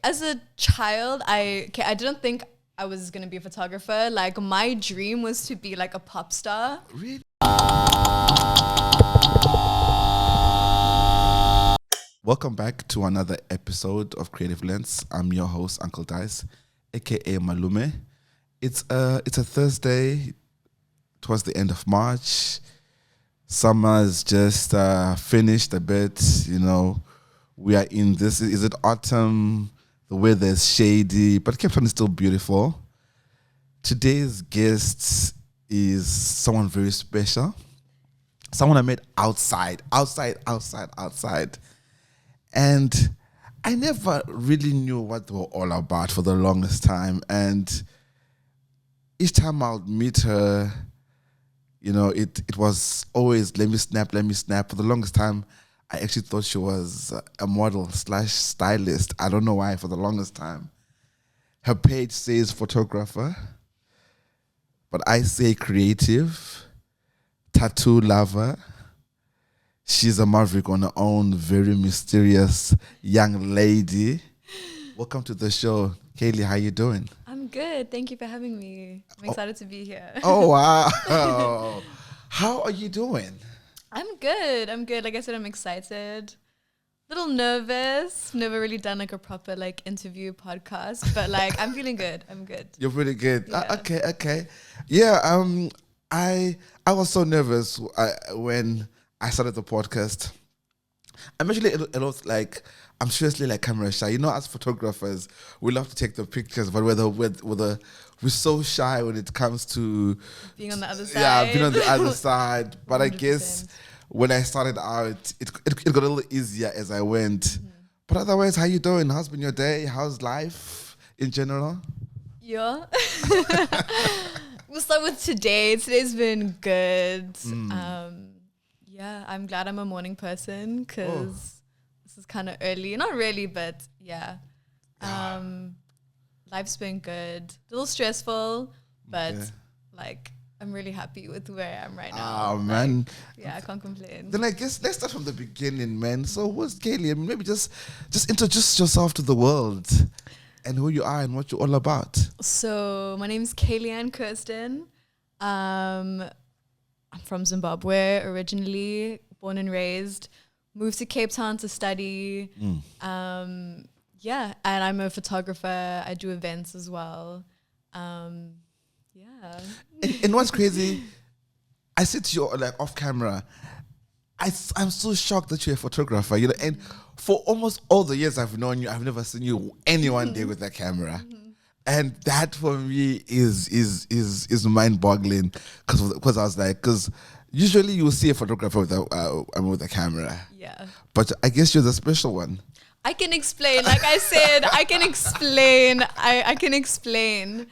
as a child, I didn't think I was gonna be a photographer. Like my dream was to be like a pop star. Really? Welcome back to another episode of Creative Lens. I'm your host, Uncle Dyce, aka Malume. It's a Thursday towards the end of March. Summer's just finished a bit, you know. We are in this, is it autumn? The weather is shady, but Cape Town is still beautiful. Today's guest is someone very special. Someone I met outside. And I never really knew what they were all about for the longest time. And each time I would meet her, you know, it was always, let me snap. For the longest time, I actually thought she was a model / stylist. I don't know why, for the longest time. Her page says photographer, but I say creative, tattoo lover. She's a maverick on her own, very mysterious young lady. Welcome to the show. Kaylee, how you doing? I'm good. Thank you for having me. I'm excited to be here. Oh, wow. How are you doing? I'm good. Like I said, I'm excited. A little nervous. Never really done like a proper like interview podcast, but like I'm feeling good. I'm good. You're pretty good. Yeah. Okay. Yeah, I was so nervous when I started the podcast. I'm actually a lot like, I'm seriously like camera shy. You know, as photographers, we love to take the pictures, but we're so shy when it comes to Being on the other side. Yeah, being on the other side. But I 100%. guess when I started out, it got a little easier as I went. Mm-hmm. But otherwise, how you doing? How's been your day? How's life in general? Yeah. We'll start with today. Today's been good. Yeah, I'm glad I'm a morning person because this is kind of early. Not really, but yeah. Life's been good. A little stressful, but like I'm really happy with where I am right now. Oh, man. Yeah, I can't complain. Then I guess let's start from the beginning, man. So what's Kaylee? I mean, maybe just introduce yourself to the world and who you are and what you're all about. So my name's Kaylee Kirsten. I'm from Zimbabwe originally, born and raised. Moved to Cape Town to study. Yeah, and I'm a photographer. I do events as well. Yeah. And what's crazy, I said to you like off camera, I'm so shocked that you're a photographer. You know, and for almost all the years I've known you, I've never seen you any one day with a camera. And that for me is mind-boggling because I was like, because usually you will see a photographer with a camera. Yeah. But I guess you're the special one. I can explain. Like I said, I can explain. I can explain.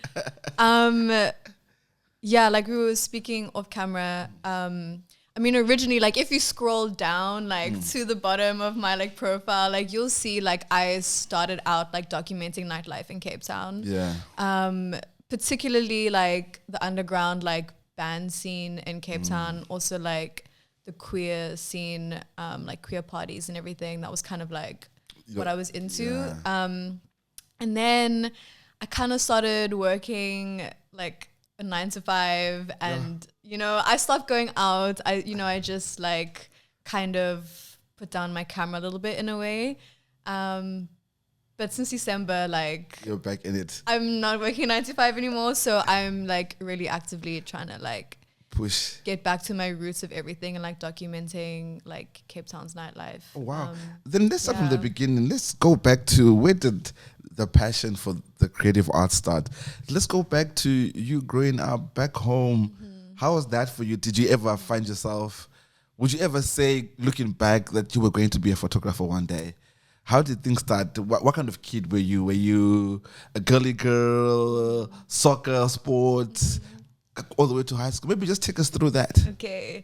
Yeah, like we were speaking off camera. I mean, originally, like if you scroll down like to the bottom of my like profile, like you'll see like I started out like documenting nightlife in Cape Town. Yeah. Particularly like the underground like band scene in Cape Town, also like the queer scene, like queer parties and everything. That was kind of like what I was into. Yeah. And then I kind of started working like a 9 to 5 and you know, I stopped going out. I just like kind of put down my camera a little bit in a way. But since December, like You're back in it. I'm not working 9 to 5 anymore, so I'm like really actively trying to like Push. get back to my roots of everything and like documenting like Cape Town's nightlife. Oh, wow. Then let's start from the yeah. beginning. Let's go back to where did the passion for the creative arts start? Let's go back to you growing up back home. How was that for you? Did you ever find yourself, would you ever say, looking back, that you were going to be a photographer one day? How did things start? What kind of kid were you? Were you a girly girl, soccer, sports, all the way to high school? Maybe just take us through that. Okay.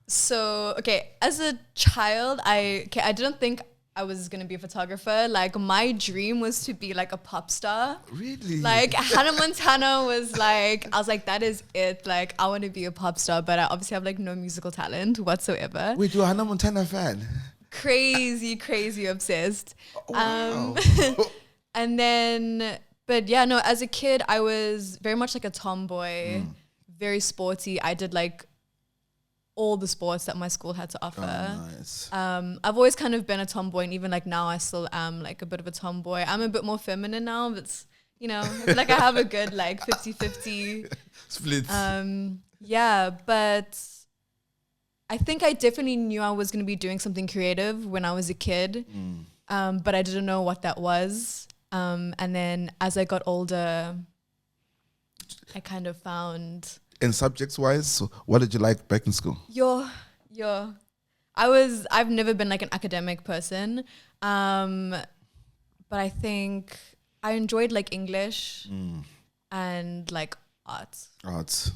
So, as a child, I didn't think I was going to be a photographer. Like, my dream was to be like a pop star. Really? Like, Hannah Montana was like, I was like, that is it. Like, I want to be a pop star, but I obviously have like no musical talent whatsoever. Wait, you're a Hannah Montana fan? Crazy obsessed. Wow. And then, but yeah, no, as a kid, I was very much like a tomboy, very sporty. I did like all the sports that my school had to offer. Oh, nice. I've always kind of been a tomboy, and even like now I still am like a bit of a tomboy. I'm a bit more feminine now, but it's, you know, I feel like I have a good like 50-50 split. Yeah, but I think I definitely knew I was going to be doing something creative when I was a kid, but I didn't know what that was. And then as I got older, I kind of found... And subjects-wise, so what did you like back in school? I've never been like an academic person, but I think I enjoyed like English and like arts.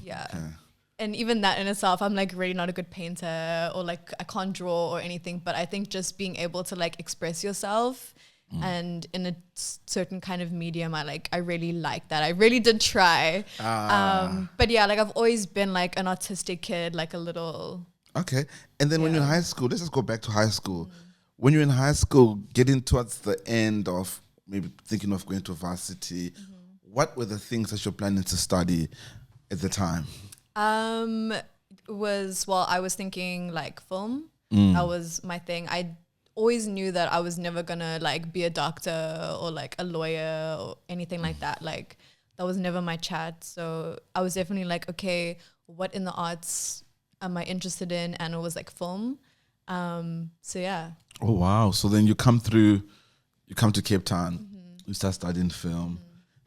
Yeah. Okay. And even that in itself, I'm like really not a good painter, or like I can't draw or anything, but I think just being able to like express yourself and in a certain kind of medium, I really like that. I really did try. But yeah, like I've always been like an artistic kid, like a little... Okay. And then when you're in high school, let's just go back to high school. When you're in high school, getting towards the end of maybe thinking of going to varsity, what were the things that you're planning to study at the time? I was thinking like film. That was my thing. I always knew that I was never gonna like be a doctor or like a lawyer or anything like that. Like that was never my chat. So I was definitely like, okay, what in the arts am I interested in? And it was like film. So yeah. Oh wow! So then you come to Cape Town, you start studying film,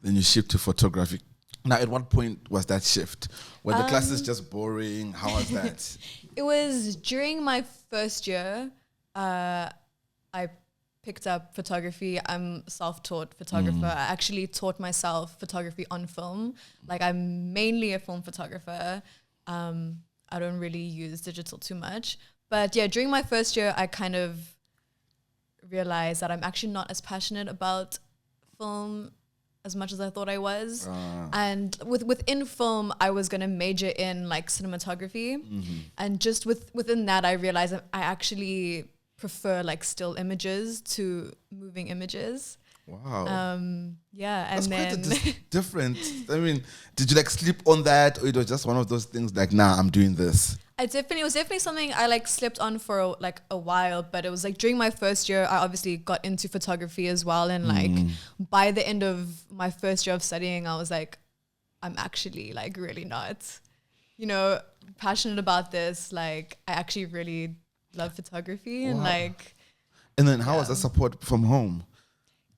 then you shift to photography. Now, at what point was that shift? Were the classes just boring? How was that? It was during my first year. I picked up photography. I'm self-taught photographer. I actually taught myself photography on film. Like I'm mainly a film photographer. I don't really use digital too much. But yeah, during my first year, I kind of realized that I'm actually not as passionate about film as much as I thought I was. And within film, I was going to major in like cinematography. And just within that, I realized that I actually prefer like still images to moving images. Wow. Yeah. That's and then quite different. I mean, did you like sleep on that, or it was just one of those things like, nah, I'm doing this? it was definitely something I like slept on for a while, but it was like during my first year, I obviously got into photography as well. And like by the end of my first year of studying, I was like, I'm actually like really not, passionate about this. Like I actually really love photography. Wow. And like, and then how was the support from home?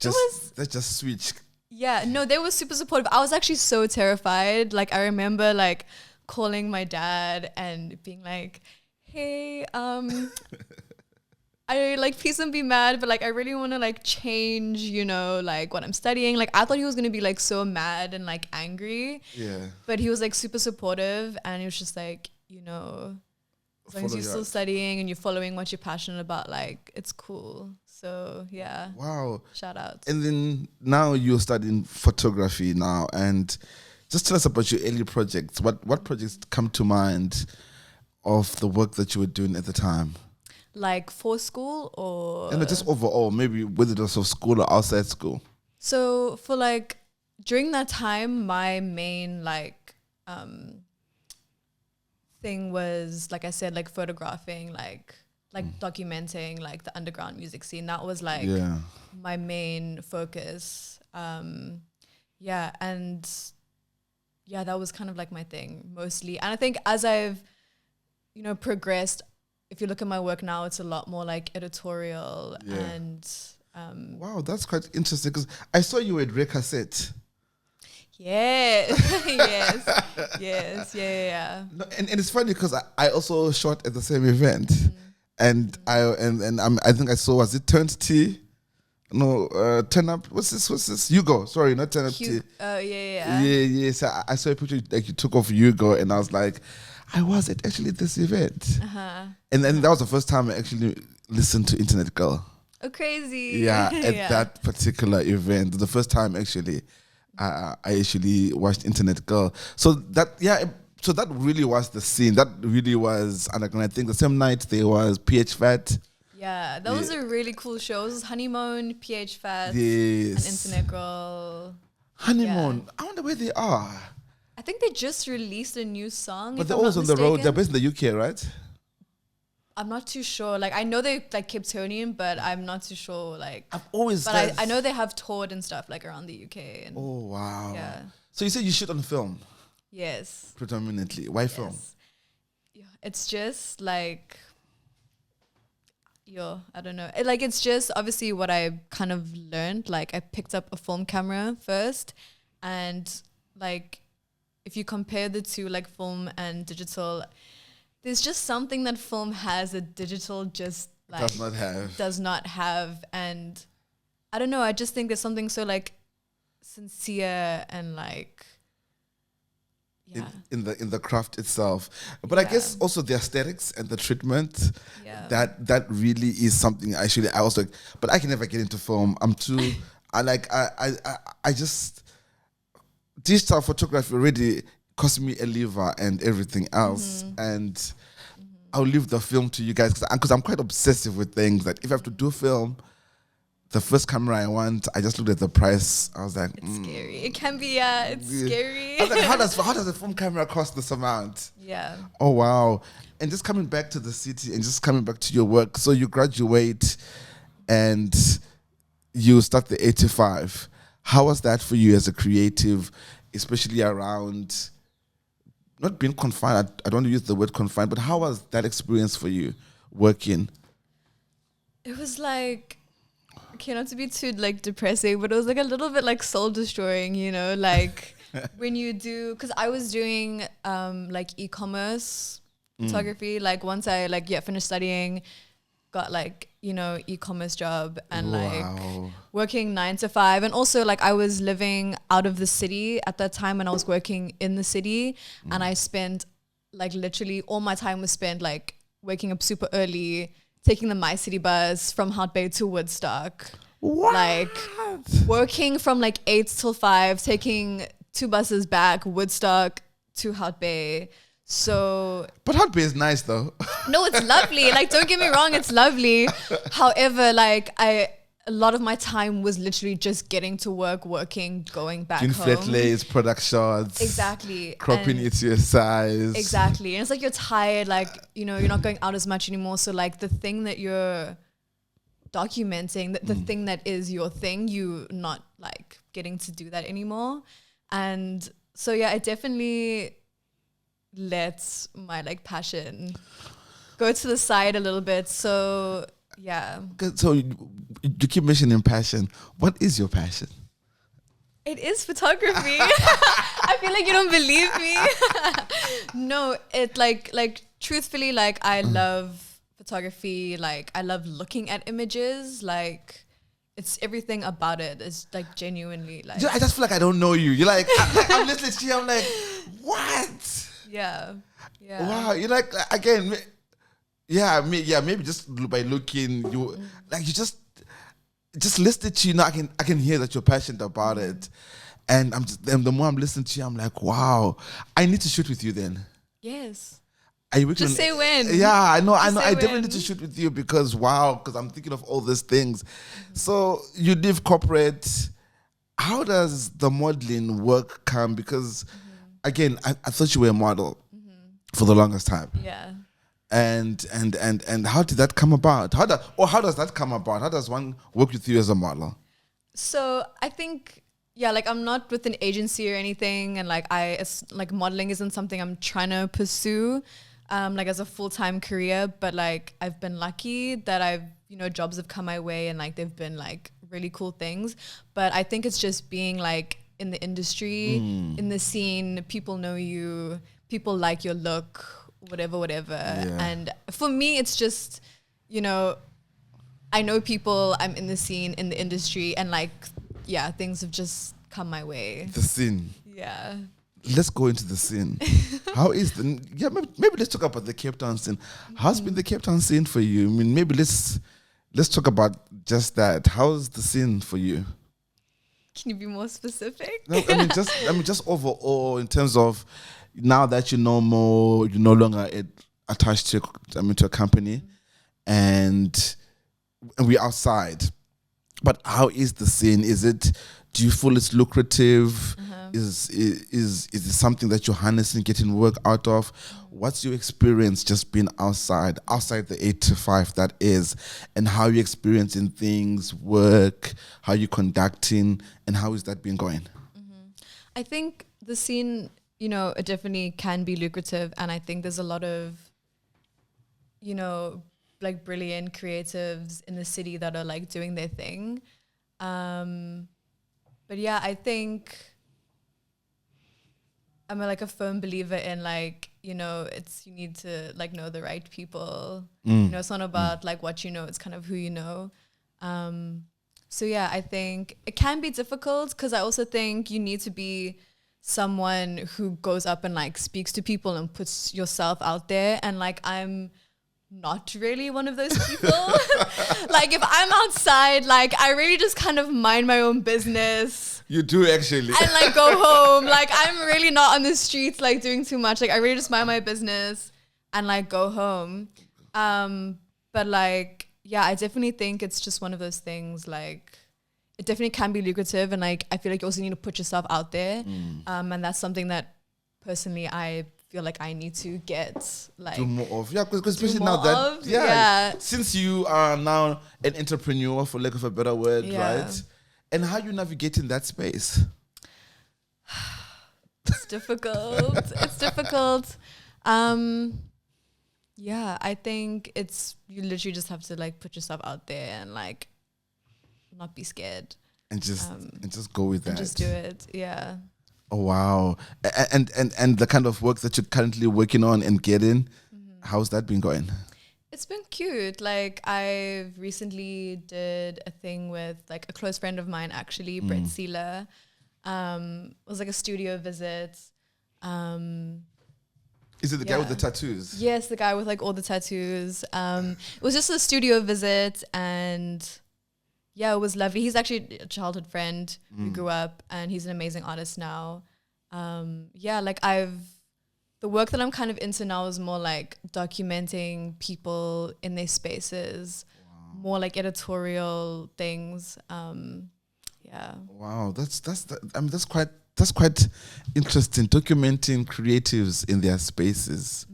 Let's just switch. Yeah, no, they were super supportive. I was actually so terrified. Like I remember like calling my dad and being like, hey, I like, please don't be mad, but like I really want to like change, like what I'm studying. Like I thought he was gonna be like so mad and like angry. Yeah. But he was like super supportive, and he was just like, as long as you're still studying and you're following what you're passionate about, like it's cool. So yeah. Wow. Shout out. And then now you're studying photography now, and just tell us about your early projects. What projects come to mind of the work that you were doing at the time? Like for school or? And just overall, maybe whether it was for school or outside school. So for like, during that time, my main like thing was, like I said, like photographing, like documenting like the underground music scene. That was like my main focus. Yeah, and yeah, that was kind of like my thing mostly. And I think as I've, progressed, if you look at my work now, it's a lot more like editorial and... wow, that's quite interesting, because I saw you at Red Cassette. Yeah. yes, yeah. No, and it's funny because I also shot at the same event. And I think I saw, was it Turned T? No, Turn Up. What's this? Hugo. Sorry, not Turn Up T. Yeah. So I saw a picture like you took off Hugo, and I was like, I was at actually this event. And then that was the first time I actually listened to Internet Girl. Oh, crazy. Yeah, at that particular event. The first time actually, I actually watched Internet Girl. So that really was the scene. That really was underground. I think the same night there was PH Fat. Yeah, that was a really cool show. It was Honeymoon, PH Fats, Yes. and Internet Girl. Honeymoon. Yeah. I wonder where they are. I think they just released a new song. But If they're I'm always not on the road. They're mistaken. based in the UK, right? I'm not too sure. Like, I know they like Capetonian, but I'm not too sure. Like, I've always. but I know they have toured and stuff like around the UK. And Oh wow. yeah. So you said you shoot on film Yes. predominantly. Why film? Yes. Yeah, it's just like, I don't know. It's just obviously what I kind of learned. Like, I picked up a film camera first, and like, if you compare the two, like film and digital, there's just something that film has that digital just like does not have. And I don't know. I just think there's something so like sincere and like. Yeah. In the craft itself, but I guess also the aesthetics and the treatment, that really is something I also, but I can never get into film. I'm too I just digital photography already cost me a liver and everything else, and I'll leave the film to you guys because I'm quite obsessive with things that if I have to do film. The first camera I want, I just looked at the price. I was like, it's scary. It can be, it's scary. I was like, how does a film camera cost this amount? Yeah. Oh wow! And just coming back to the city and just coming back to your work. So you graduate, and you start the 85. How was that for you as a creative, especially around not being confined? I don't want to use the word confined, but how was that experience for you working? It was like. Okay, not to be too like depressing, but it was like a little bit like soul destroying, you know, like when you do, because I was doing like e-commerce photography. Like once I finished studying, got like, you know, e-commerce job and like working 9 to 5. And also like I was living out of the city at that time and I was working in the city and I spent like literally all my time was spent like waking up super early, taking the My City bus from Hout Bay to Woodstock. What? Like working from like 8 till 5, taking 2 buses back, Woodstock to Hout Bay. So, but Hout Bay is nice though. No, it's lovely. Like, don't get me wrong, it's lovely. However, like a lot of my time was literally just getting to work, working, going back doing home. flat lays, product shots. Exactly. Cropping it to your size. Exactly. And it's like you're tired, like, you know, you're not going out as much anymore. So like the thing that you're documenting, the thing that is your thing, you not like getting to do that anymore. And so yeah, I definitely let my like passion go to the side a little bit. So yeah. So you keep mentioning passion. What is your passion? It is photography. I feel like you don't believe me. No, it like truthfully, like I love photography. Like I love looking at images. Like it's everything about it. It's like genuinely like. I just feel like I don't know you. You're like, I'm listening to you. I'm like, what? Yeah. Yeah. Wow. You're like, again, maybe just by looking, you like you just listening to you now. I can hear that you're passionate about it, and and the more I'm listening to you, I'm like, wow, I need to shoot with you then. Yes. Are you Just say when. Yeah, I know. I definitely when. need to shoot with you because I'm thinking of all these things. So you leave corporate. How does the modeling work come? Because again, I thought you were a model for the longest time. Yeah. And how did that come about? How does that come about? How does one work with you as a model? So I think, yeah, like I'm not with an agency or anything, and like it's like modeling isn't something I'm trying to pursue, like as a full-time career. But like I've been lucky that jobs have come my way, and like they've been like really cool things. But I think it's just being like in the industry, in the scene, people know you, people like your look, whatever. Yeah. And for me, it's just, I know people, I'm in the scene, in the industry, and like, yeah, things have just come my way. The scene. Yeah. Let's go into the scene. How is maybe let's talk about the Cape Town scene. How's been the Cape Town scene for you? I mean, maybe let's talk about just that. How's the scene for you? Can you be more specific? No, I mean just overall in terms of now that you know more, you're no longer attached to a company, and and we're outside. But how is the scene? Do you feel it's lucrative? Is it something that you're harnessing, getting work out of? What's your experience just being outside the 8 to 5 that is, and how you experiencing things, work, how you conducting, and how is that been going? I think the scene, it definitely can be lucrative, and I think there's a lot of, like brilliant creatives in the city that are like doing their thing. But yeah, I think I'm like a firm believer in like, you need to like know the right people. It's not about like what it's kind of who you know. So yeah, I think it can be difficult because I also think you need to be someone who goes up and like speaks to people and puts yourself out there. And like, I'm not really one of those people. Like if I'm outside, like I really just kind of mind my own business. You do actually. And like go home. Like I'm really not on the streets like doing too much. Like I really just mind my business and like go home. But like, yeah, I definitely think it's just one of those things like it definitely can be lucrative, and like I feel like you also need to put yourself out there. And that's something that personally I feel like I need to get like do more of. Yeah, because especially now that since you are now an entrepreneur, for lack of a better word, right? And how you navigating that space? It's difficult. It's difficult. Yeah, I think you literally just have to like put yourself out there and like not be scared. And just go with that. And just do it. Yeah. Oh wow. And the kind of work that you're currently working on and getting, how's that been going? It's been cute. Like I recently did a thing with like a close friend of mine actually, Brett Seeler. It was like a studio visit. Is it the guy with the tattoos? Yes, the guy with like all the tattoos. It was just a studio visit, and yeah, it was lovely. He's actually a childhood friend. We grew up, and he's an amazing artist now. Yeah, like the work that I'm kind of into now is more like documenting people in their spaces, more like editorial things. Yeah. Wow, that's quite interesting. Documenting creatives in their spaces.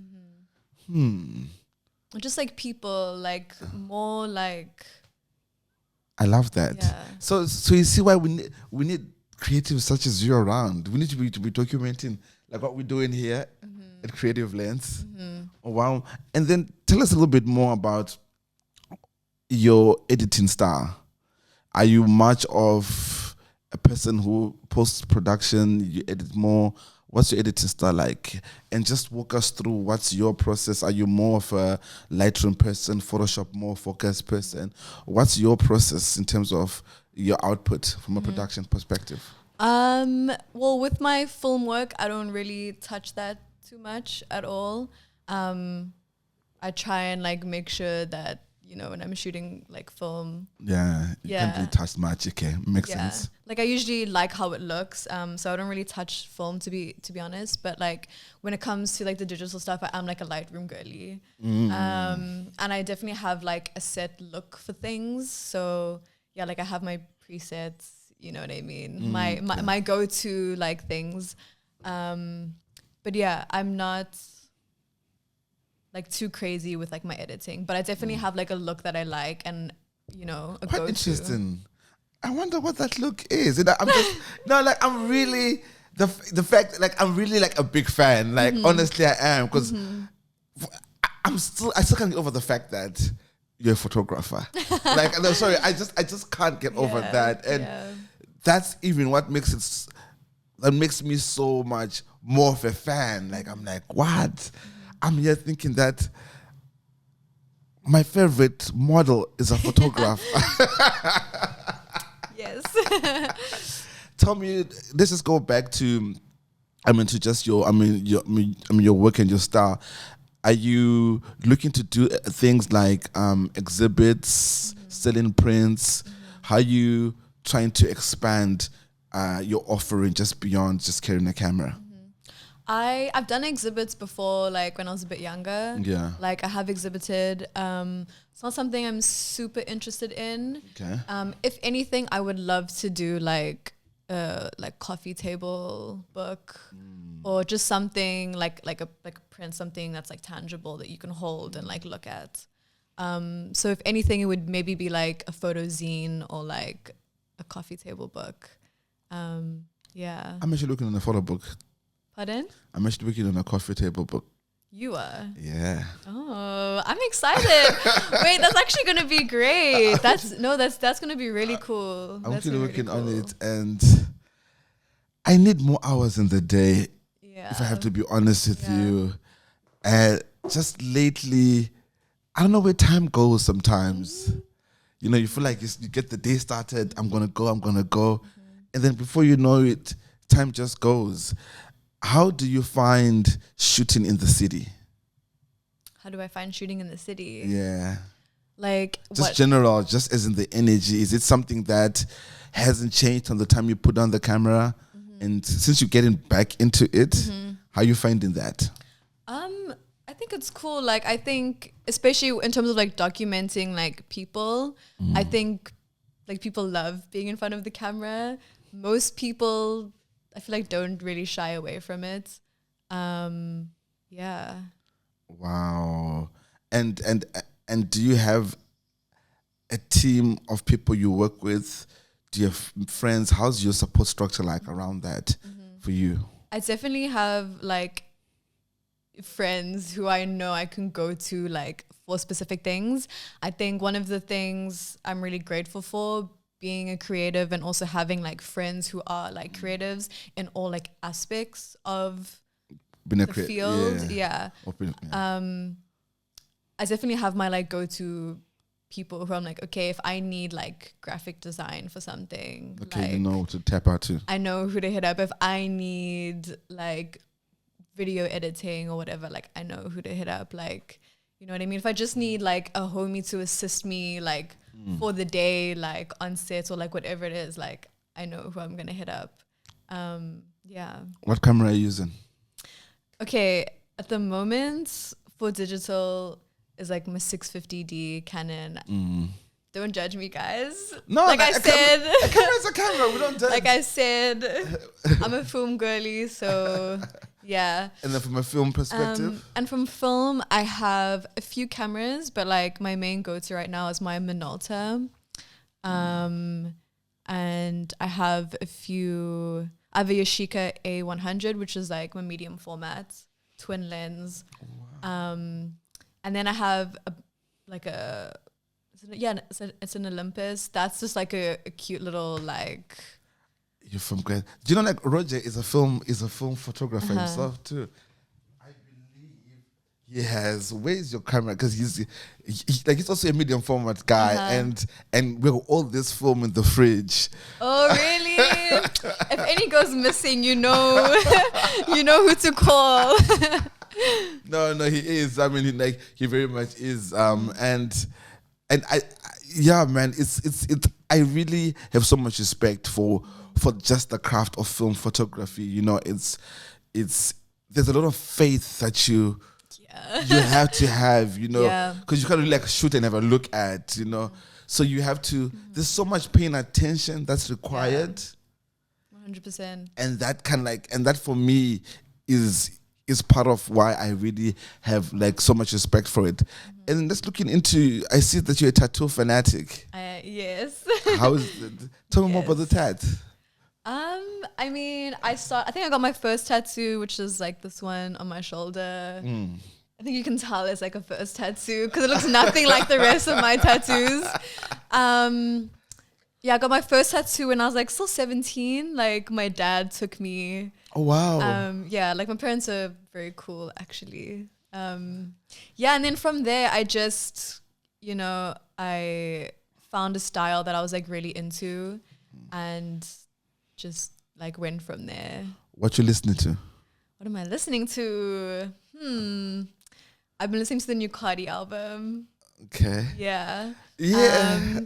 Just like people, like more like. I love that. Yeah. So you see why we need creatives such as you around. We need to be documenting like what we're doing here at Creative Lens. Oh, wow. And then tell us a little bit more about your editing style. Are you much of a person who post-production, you edit more? What's your editing style like? And just walk us through what's your process. Are you more of a Lightroom person, Photoshop more focused person? What's your process in terms of your output from a production perspective? Well, with my film work, I don't really touch that too much at all. I try and like make sure that, when I'm shooting like film. Yeah, you can't really touch much. Okay, makes sense. Like I usually like how it looks, so I don't really touch film to be honest. But like when it comes to like the digital stuff, I'm like a Lightroom girly, and I definitely have like a set look for things. So yeah, like I have my presets. You know what I mean? My go-to like things, but yeah, I'm not like too crazy with like my editing, but I definitely have like a look that I like, and a quite go-to. Interesting. I wonder what that look is. I'm just I'm really the fact like I'm really like a big fan. Like honestly, I am, because I still can't get over the fact that you're a photographer. Like no, sorry, I just can't get over that, and that's even what makes me so much more of a fan. Like I'm like, what? I'm here thinking that my favorite model is a photographer. Yes. Tell me, let's just go back to, to just your work and your style. Are you looking to do things like exhibits, selling prints? How are you trying to expand your offering just beyond just carrying a camera? I've done exhibits before, like when I was a bit younger. Yeah. Like I have exhibited. It's not something I'm super interested in. Okay. If anything, I would love to do like coffee table book, or just something like a print, something that's like tangible that you can hold and like look at. So if anything, it would maybe be like a photo zine or like a coffee table book. Yeah. I'm actually looking on a photo book. Pardon? I'm actually working on a coffee table book. You are? Yeah. Oh, I'm excited. Wait, that's actually going to be great. That's going to be really cool. I'm that's actually working really cool. on it, and I need more hours in the day, if I have to be honest with you. And just lately, I don't know where time goes sometimes. You know, you feel like you get the day started, I'm going to go. And then before you know it, time just goes. How do you find shooting in the city? How do I find shooting in the city? Yeah. Like just general, just as in the energy. Is it something that hasn't changed from the time you put on the camera? And since you're getting back into it, how are you finding that? I think it's cool. Like I think, especially in terms of like documenting like people, I think like people love being in front of the camera. Most people, I feel like, don't really shy away from it. Yeah. Wow. And do you have a team of people you work with? Do you have friends? How's your support structure like around that for you? I definitely have like friends who I know I can go to like for specific things. I think one of the things I'm really grateful for being a creative and also having like friends who are like creatives in all like aspects of Being the field. Yeah. I definitely have my like go-to people who I'm like, okay, if I need like graphic design for something, okay, like, you know to tap out to. I know who to hit up. If I need like video editing or whatever, like I know who to hit up. Like, you know what I mean? If I just need like a homie to assist me like for the day, like on set or like whatever it is, like I know who I'm gonna hit up. Yeah. What camera are you using? Okay, at the moment for digital is like my 650D Canon. Don't judge me, guys. No, like I said, a camera's a camera. We don't judge. like I said, I'm a film girly, so yeah. And then from a film perspective? And from film, I have a few cameras, but like my main go-to right now is my Minolta. And I have a Yashica A100, which is like my medium format, twin lens. Wow. And then I have it's an Olympus. That's just like a cute little like. You're from Great. Do you know like Roger is a film photographer himself too? I believe he has. Where's your camera? Because he's also a medium format guy, and we have all this film in the fridge. Oh really? If any goes missing, you know who to call. No, he is. I mean, he very much is. And I yeah, man, it's I really have so much respect for just the craft of film photography. You know, it's there's a lot of faith that you have to have, you know, because you can't really like shoot and have a look at, you know. So you have to. There's so much paying attention that's required. 100%. And that for me is part of why I really have like so much respect for it. And just looking into, I see that you're a tattoo fanatic. Yes. How is it? Tell me more about the tat. I mean, I think I got my first tattoo, which is like this one on my shoulder. I think you can tell it's like a first tattoo because it looks nothing like the rest of my tattoos. Yeah, I got my first tattoo when I was like still 17. Like my dad took me. Oh wow. Yeah, like my parents are very cool actually. Yeah, and then from there I just, I found a style that I was like really into and just like went from there. What you listening to? What am I listening to? I've been listening to the new Cardi album. Okay. Yeah. Yeah.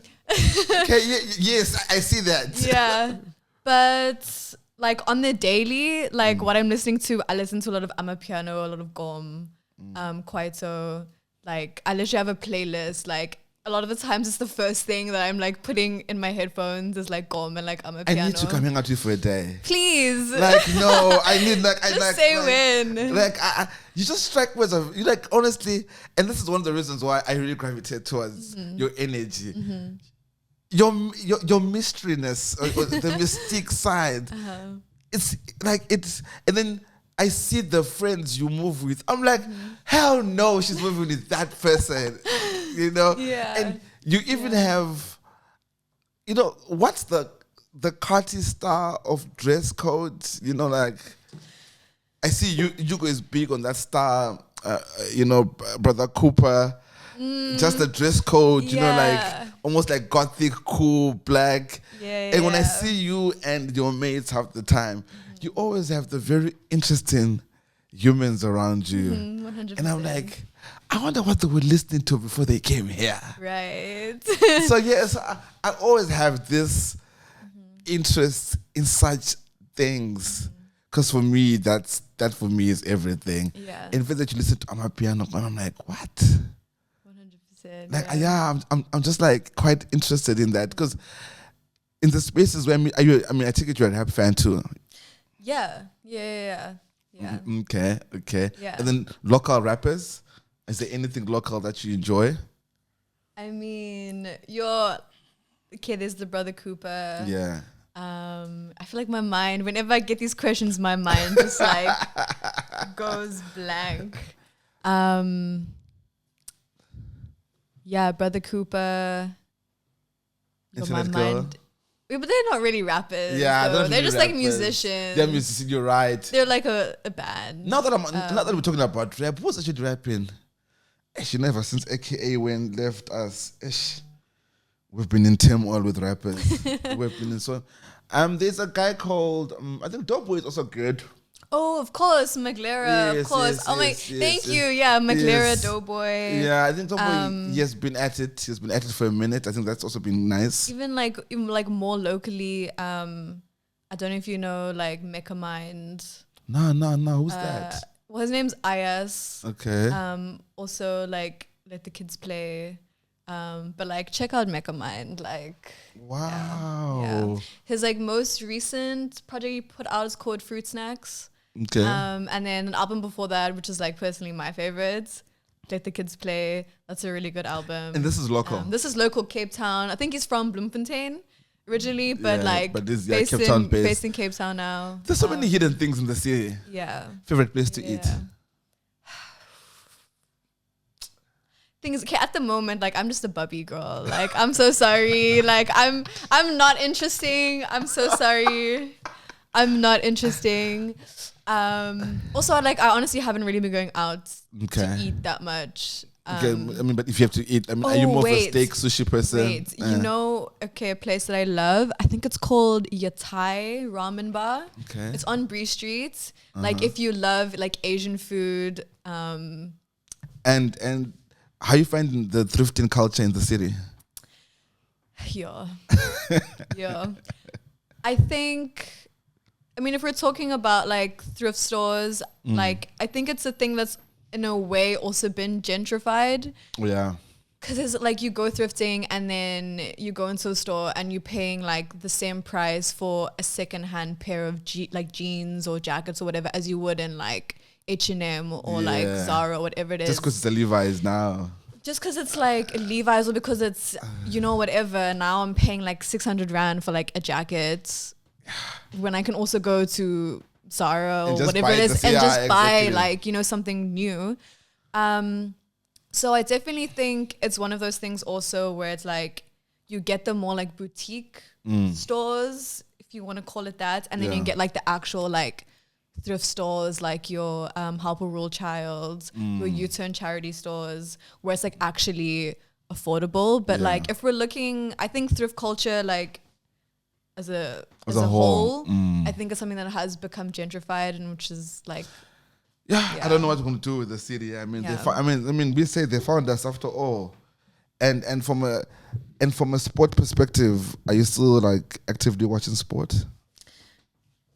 Okay. Yes, I see that. Yeah, but like on the daily, like what I'm listening to, I listen to a lot of Amapiano, a lot of Gom, Kwaito. Like I literally have a playlist. Like a lot of the times it's the first thing that I'm like putting in my headphones is like Gom and like Amapiano. I need to come hang out with you for a day. Please. Like, no, I need like, just I like. say like, when. Like, you just strike words of, you like, honestly, and this is one of the reasons why I really gravitate towards your energy. Your mysteryness, or the mystique side. It's like, and then I see the friends you move with. I'm like, hell no, she's moving with that person. You know? Yeah. And you even have, you know, what's the Carti style of dress code? You know, like, I see Yugo is big on that style. You know, Brother Cooper. Just the dress code, you know, like almost like gothic, cool, black. And when I see you and your mates half the time, you always have the very interesting humans around you. 100%. And I'm like, I wonder what they were listening to before they came here. Right. So yes, I always have this interest in such things. Because for me, that for me is everything. Yeah. And for that you listen to Amapiano, and I'm like, what? Like I'm just like quite interested in that because in the spaces where I take it you're a rap fan too. Yeah. Okay. Yeah. And then local rappers, is there anything local that you enjoy? I mean, there's the Brother Cooper. Yeah. I feel like my mind, whenever I get these questions, my mind just like goes blank. Yeah, Brother Cooper. Internet my Girl. mind. Yeah, but they're not really rappers. Yeah, they're really just rappers. like musicians. They're musicians. You're right. They're like a band. Now that we're talking about rap, who's actually rapping? You know, ever since AKA when left us, we've been in turmoil with rappers. We've been in so. There's a guy called I think Doughboy is also good. Oh, of course, McLaren, of course. Thank you. Yeah, McLaren, Doughboy. Yeah, I think Doughboy, he has been at it. He's been at it for a minute. I think that's also been nice. Even like more locally, I don't know if you know like Mecha Mind. No. Who's that? Well, his name's Ayas. Okay. Also like Let the Kids Play. But like check out Mecha Mind. Like wow. Yeah. His like most recent project he put out is called Fruit Snacks. Okay. And then an album before that, which is like personally my favorite, Let the Kids Play. That's a really good album. And this is local. This is local Cape Town. I think he's from Bloemfontein originally, but Cape Town based in Cape Town now. There's so many hidden things in the city. Yeah. Favorite place to eat? Thing is, okay, at the moment, like I'm just a bubby girl. Like I'm so sorry. Like I'm not interesting. I'm so sorry. I'm not interesting. Also, like I honestly haven't really been going out to eat that much. Okay, I mean, but if you have to eat, I mean, are you more of a steak sushi person? You know, a place that I love. I think it's called Yatai Ramen Bar. Okay, it's on Bree Street. Like if you love like Asian food, and how you find the thrifting culture in the city? Yeah. I think. I mean, if we're talking about like thrift stores, like I think it's a thing that's in a way also been gentrified. Yeah. Because it's like you go thrifting and then you go into a store and you're paying like the same price for a secondhand pair of jeans or jackets or whatever as you would in like H&M or like Zara or whatever it is. Just because it's a Levi's now. Just because it's like a Levi's or because it's, you know, whatever. Now I'm paying like 600 Rand for like a jacket. When I can also go to Zara or whatever it is and just buy like, you know, something new. So I definitely think it's one of those things also where it's like you get the more like boutique stores, if you want to call it that. And then you get like the actual like thrift stores like your Help a Rural Child, your U-Turn charity stores where it's like actually affordable. But like if we're looking, I think thrift culture like as a whole, I think it's something that has become gentrified and which is like I don't know what we're going to do with the city. I mean, we say they found us after all, and from a sport perspective, are you still like actively watching sport?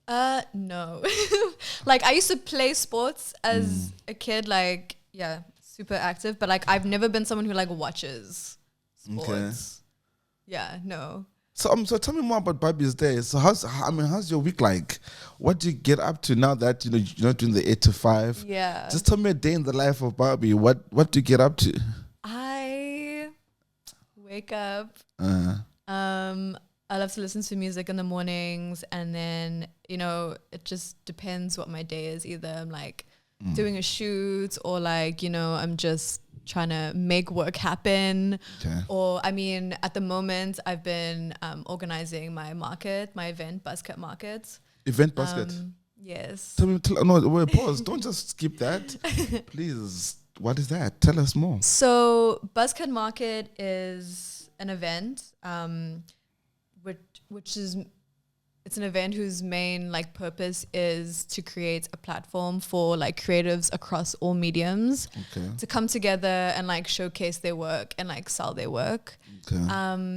No. Like I used to play sports as a kid, like, yeah, super active, but like I've never been someone who like watches sports. Okay. Yeah, no. So tell me more about Barbie's Day. So how's your week like? What do you get up to now that you're not doing the 8 to 5? Yeah. Just tell me a day in the life of Barbie. What do you get up to? I wake up. Uh, I love to listen to music in the mornings, and then, it just depends what my day is. Either I'm like doing a shoot, or like, I'm just trying to make work happen. Okay. Or, I mean, at the moment, I've been organizing my event, Buzzcut Market. Event basket. Yes. Wait, pause. Don't just skip that. Please. What is that? Tell us more. So Buzzcut Market is an event, it's an event whose main like purpose is to create a platform for like creatives across all mediums to come together and like showcase their work and like sell their work. Okay.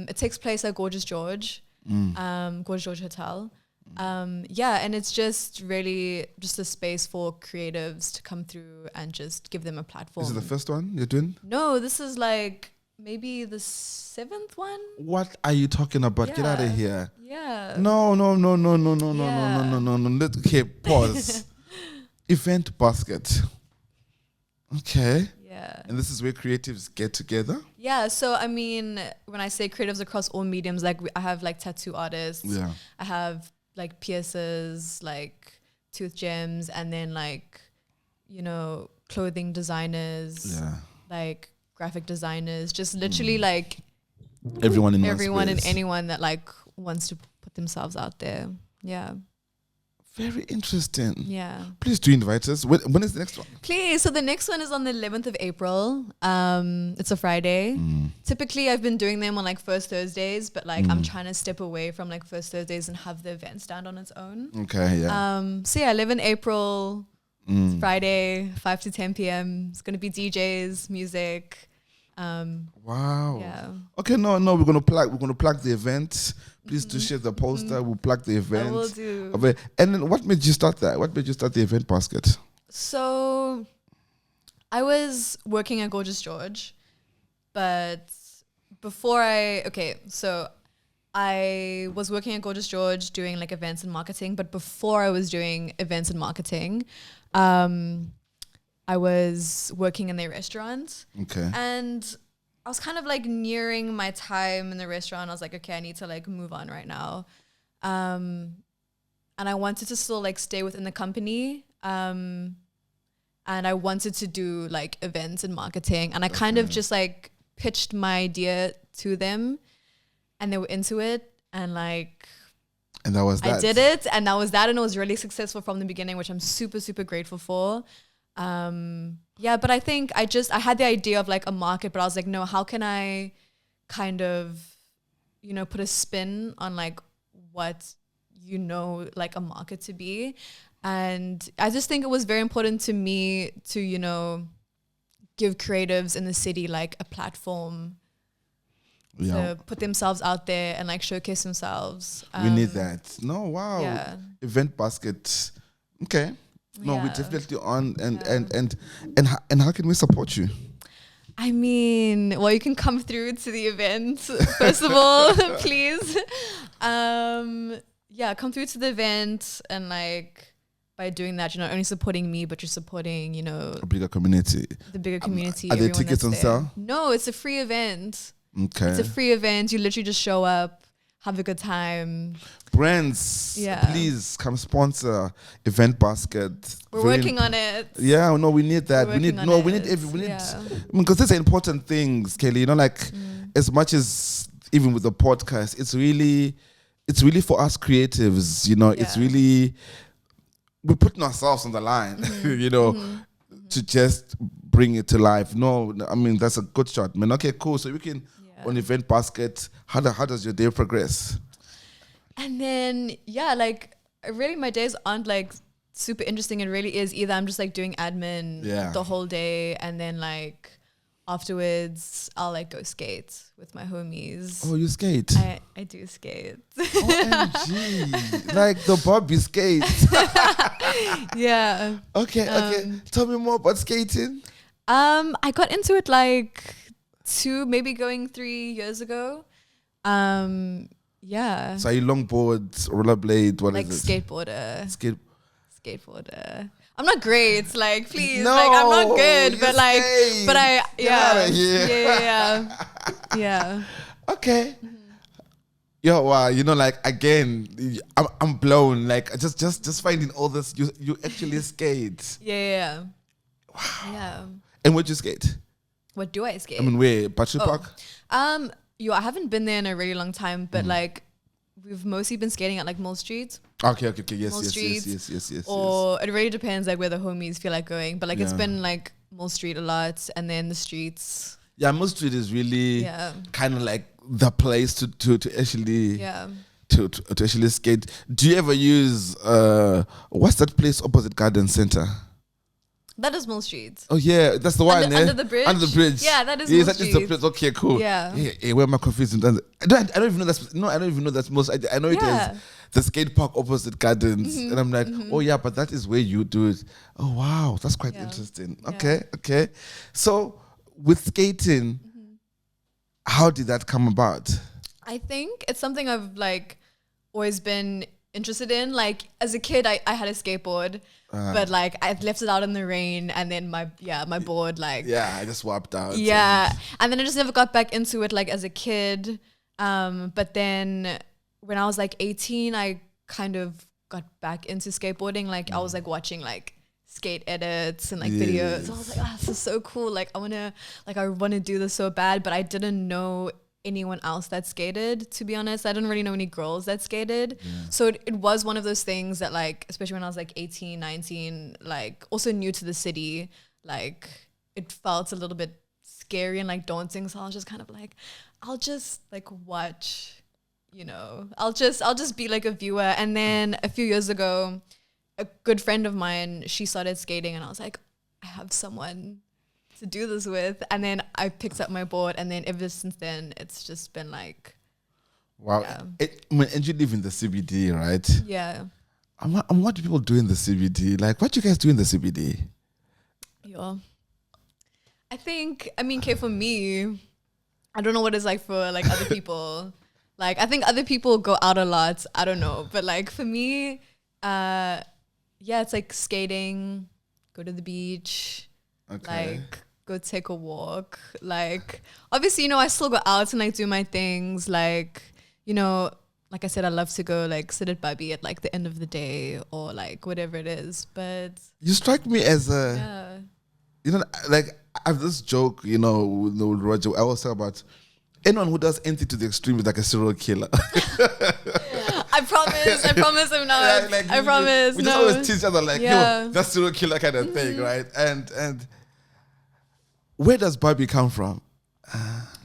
It takes place at Gorgeous George Hotel. And it's just really just a space for creatives to come through and just give them a platform. Is it the first one you're doing? No, this is like maybe the 7th one. What are you talking about? Yeah. Get out of here. Yeah. No. Okay, pause. Event basket. Okay. Yeah. And this is where creatives get together? Yeah. So, I mean, when I say creatives across all mediums, like I have like tattoo artists. Yeah. I have like piercers, like tooth gems, and then like, clothing designers. Yeah. Like graphic designers, just literally like everyone and anyone that like wants to put themselves out there. Yeah. Very interesting. Yeah. Please do invite us. When is the next one? Please. So the next one is on the 11th of April. It's a Friday. Typically I've been doing them on like first Thursdays, but like I'm trying to step away from like first Thursdays and have the event stand on its own. Okay, yeah. So yeah, 11 April, it's Friday, 5 to 10 p.m. It's going to be DJs, music. Wow. Yeah. Okay, no, we're gonna plug the event. Please do share the poster. We'll plug the event. I will do. Okay. And then what made you start that? What made you start the event basket? So I was working at Gorgeous George, but I was working at Gorgeous George doing like events and marketing, but before I was doing events and marketing, I was working in their restaurant. Okay. And I was kind of like nearing my time in the restaurant. I was like, okay, I need to like move on right now. And I wanted to still like stay within the company. And I wanted to do like events and marketing. And I kind of just like pitched my idea to them, and they were into it. And like, and that was that. I did it, and that was that. And it was really successful from the beginning, which I'm super, super grateful for. But I think I had the idea of like a market, but I was like, no, how can I kind of, put a spin on like what, like a market to be. And I just think it was very important to me to, give creatives in the city like a platform to put themselves out there and like showcase themselves. We need that. No, wow. Yeah. Event basket. Okay. No, we're definitely on. And how can we support you? I mean, well, you can come through to the event, first of all, please. Come through to the event, and like by doing that, you're not only supporting me, but you're supporting, a bigger community. The bigger community. Are there tickets on sale? No, it's a free event. Okay. It's a free event. You literally just show up, have a good time. Brands, please come sponsor Event Basket. We're working on it. Yeah, no, we need that. We need because these are important things, Kelly. As much as even with the podcast, it's really for us creatives. It's really we're putting ourselves on the line. To just bring it to life. No, I mean that's a good shot, man. Okay, cool. So we can on Event Basket. How does your day progress? And then, really my days aren't like super interesting. It really is either I'm just like doing admin the whole day, and then like afterwards I'll like go skate with my homies. Oh, you skate? I do skate. OMG. Like the Barbie skate. Yeah. Okay. Tell me more about skating. I got into it like 2, maybe going 3 years ago. Yeah. So are you longboard, rollerblade, what like is it? Skateboarder. Skateboarder. I'm not great, like please, No, like I'm not good, you but like, skate. but I, Get outta yeah, here. yeah. Okay. Yo, wow, you know, like again, I'm blown. Like just finding all this. You actually skate. Yeah. Wow. Yeah. And where'd you skate? What do I skate? I mean, where? Battery Park? I haven't been there in a really long time, but like we've mostly been skating at like Mill Street. Okay. Yes. Or it really depends like where the homies feel like going. But like it's Yeah. been like Mill Street a lot, and then the streets. Yeah, Mill Street is really Yeah. kind of like the place to actually to actually skate. Do you ever use what's that place opposite Garden Center? That is Mill Street. Oh yeah, that's the one. Under the bridge? Under the bridge. Yeah, that is Mill Mill Street. The Street. place. Okay, cool. Yeah. Where am I confused? I don't even know that's. No, I don't even know that's most. I know it Yeah. is the skate park opposite Gardens, and I'm like, oh yeah, but that is where you do it. Oh wow, that's quite interesting. Okay. So with skating, how did that come about? I think it's something I've like always been interested in. Like as a kid, I had a skateboard, but like I left it out in the rain, and then my board like I just swapped out. and then I just never got back into it like as a kid. But then when I was like 18, I kind of got back into skateboarding. Like I was like watching like skate edits and like videos. I was like, this is so cool. Like I wanna do this so bad, but I didn't know anyone else that skated, to be honest. I didn't really know any girls that skated. So it was one of those things that like, especially when I was like 18, 19, like also new to the city, like it felt a little bit scary and like daunting. So I was just kind of like, I'll just like watch, you know, I'll just be like a viewer. And then a few years ago, a good friend of mine, she started skating, and I was like, I have someone to do this with. And then I picked up my board, and then ever since then it's just been like, wow. And you live in the CBD, right? Yeah. And what do people do in the CBD? Like, what do you guys do in the CBD? Yeah. I mean, okay, for me, I don't know what it's like for like other people. Like, I think other people go out a lot. I don't know. But like for me, it's like skating, go to the beach, like go take a walk. Like, obviously, you know, I still go out and like do my things. Like, you know, like I said, I love to go like sit at Barbie at like the end of the day or like whatever it is. But you strike me as you know, like I have this joke, you know, with Roger. I always talk about anyone who does anything to the extreme is like a serial killer. I promise I'm not. I promise. We just always teach each other like, yo, that's serial killer kind of thing, right? And where does Barbie come from?